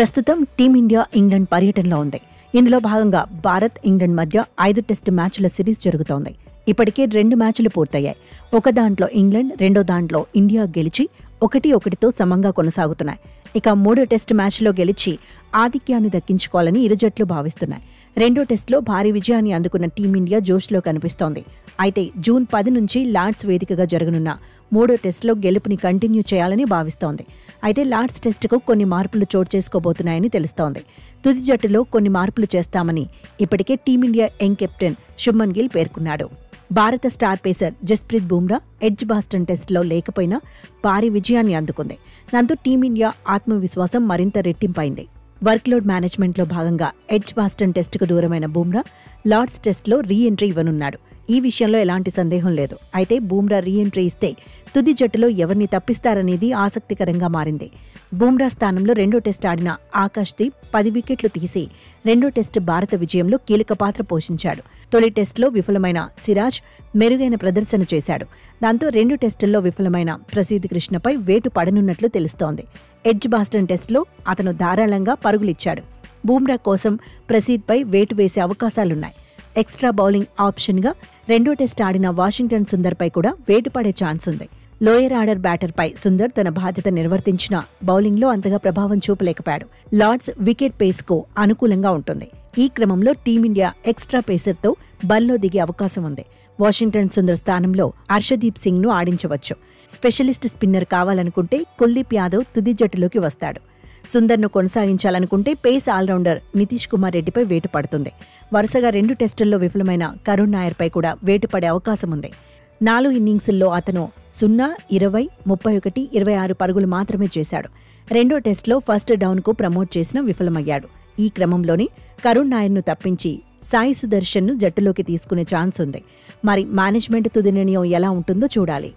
ప్రస్తుతం team India England పర్యటనలో ఉంది. ఇందులో భాగంగా భారత్, ఇంగ్లాండ్ మధ్య 5 టెస్టు మ్యాచ్ల సిరీస్ జరుగుతోంది. ఇప్పటికే 2 మ్యాచ్లు పూర్తయ్యాయి. ఒక దాంట్లో ఇంగ్లాండ్, రెండో దాంట్లో ఇండియా గెలిచి 1-1తో సమంగా కొనసాగుతున్నాయి. ఇక 3 టెస్టు మ్యాచ్లో గెలిచి ఆధిక్యాన్ని దక్కించుకోవాలని ఇరు జట్లు భావిస్తున్నాయి. రెండో టెస్టులో భారీ విజయాన్ని అందుకున్న టీమిండియా జోష్లో కనిపిస్తోంది. అయితే జూన్ 10 నుంచి లార్డ్స్ వేదికగా జరగనున్న 3వ టెస్టులో గెలుపుని కంటిన్యూ చేయాలని భావిస్తోంది. అయితే లార్డ్స్ టెస్టుకు కొన్ని మార్పులు చోటు చేసుకోబోతున్నాయని తెలుస్తోంది. తుది జట్టులో కొన్ని మార్పులు చేస్తామని ఇప్పటికే team India young captain Shubman Gill పేర్కొన్నాడు. భారత star pacer Jasprit Bumrah Edgbaston టెస్టులో లేకపోయినా భారీ విజయాన్ని అందుకుంది. దాంతో టీమిండియా ఆత్మవిశ్వాసం మరింత రెట్టింపైంది. వర్క్లోడ్ మేనేజ్మెంట్లో భాగంగా ఎడ్జ్బాస్టన్ టెస్టుకు దూరమైన బుమ్రా లార్డ్స్ టెస్టులో రీ ఎంట్రీ ఇవ్వనున్నాడు. ఈ విషయంలో ఎలాంటి సందేహం లేదు. అయితే బుమ్రా రీ ఎంట్రీ ఇస్తే తుది జట్టులో ఎవరిని తప్పిస్తారనేది ఆసక్తికరంగా మారింది. బుమ్రా స్థానంలో రెండో టెస్టు ఆడిన ఆకాశ్దీప్ 10 వికెట్లు తీసి రెండో టెస్టు భారత విజయంలో కీలక పాత్ర పోషించాడు. తొలి టెస్టులో విఫలమైన సిరాజ్ మెరుగైన ప్రదర్శన చేశాడు. దాంతో 2 టెస్టుల్లో విఫలమైన ప్రసిద్ధ్ కృష్ణపై వేటు పడనున్నట్లు తెలుస్తోంది. ఎడ్జ్బాస్టన్ టెస్టులో అతను ధారాళంగా పరుగులిచ్చాడు. బుమ్రా కోసం ప్రసిద్పై వేటు వేసే అవకాశాలున్నాయి. ఎక్స్ట్రా బౌలింగ్ ఆప్షన్గా రెండో టెస్టు ఆడిన వాషింగ్టన్ సుందర్పై కూడా వేటు పడే ఛాన్స్ ఉంది. లోయర్ ఆర్డర్ బ్యాటర్పై సుందర్ తన బాధ్యత నిర్వర్తించిన బౌలింగ్లో అంతగా ప్రభావం చూపలేకపోయాడు. లార్డ్స్ వికెట్ పేస్కు అనుకూలంగా ఉంటుంది. ఈ క్రమంలో టీమిండియా ఎక్స్ట్రా పేసర్తో బరిలో దిగే అవకాశం ఉంది. వాషింగ్టన్ సుందర్ స్థానంలో హర్షదీప్ సింగ్ను ఆడించవచ్చు. స్పెషలిస్ట్ స్పిన్నర్ కావాలనుకుంటే కుల్దీప్ యాదవ్ తుది జట్టులోకి వస్తాడు. సుందర్ను కొనసాగించాలనుకుంటే పేస్ ఆల్రౌండర్ నితీష్ కుమార్ రెడ్డిపై వేటు పడుతుంది. వరుసగా 2 టెస్టుల్లో విఫలమైన కరుణ్ నాయర్పై కూడా వేటు పడే అవకాశం ఉంది. 4 ఇన్నింగ్స్ల్లో అతను 0, 20, 31, 26 పరుగులు మాత్రమే చేశాడు. రెండో టెస్టులో ఫస్ట్ డౌన్కు ప్రమోట్ చేసినా విఫలమయ్యాడు. ఈ క్రమంలోనే కరుణ్ నాయర్ను తప్పించి సాయి సుదర్శన్ను జట్టులోకి తీసుకునే ఛాన్స్ ఉంది. మరి మేనేజ్మెంట్ తుది నిర్ణయం ఎలా ఉంటుందో చూడాలి.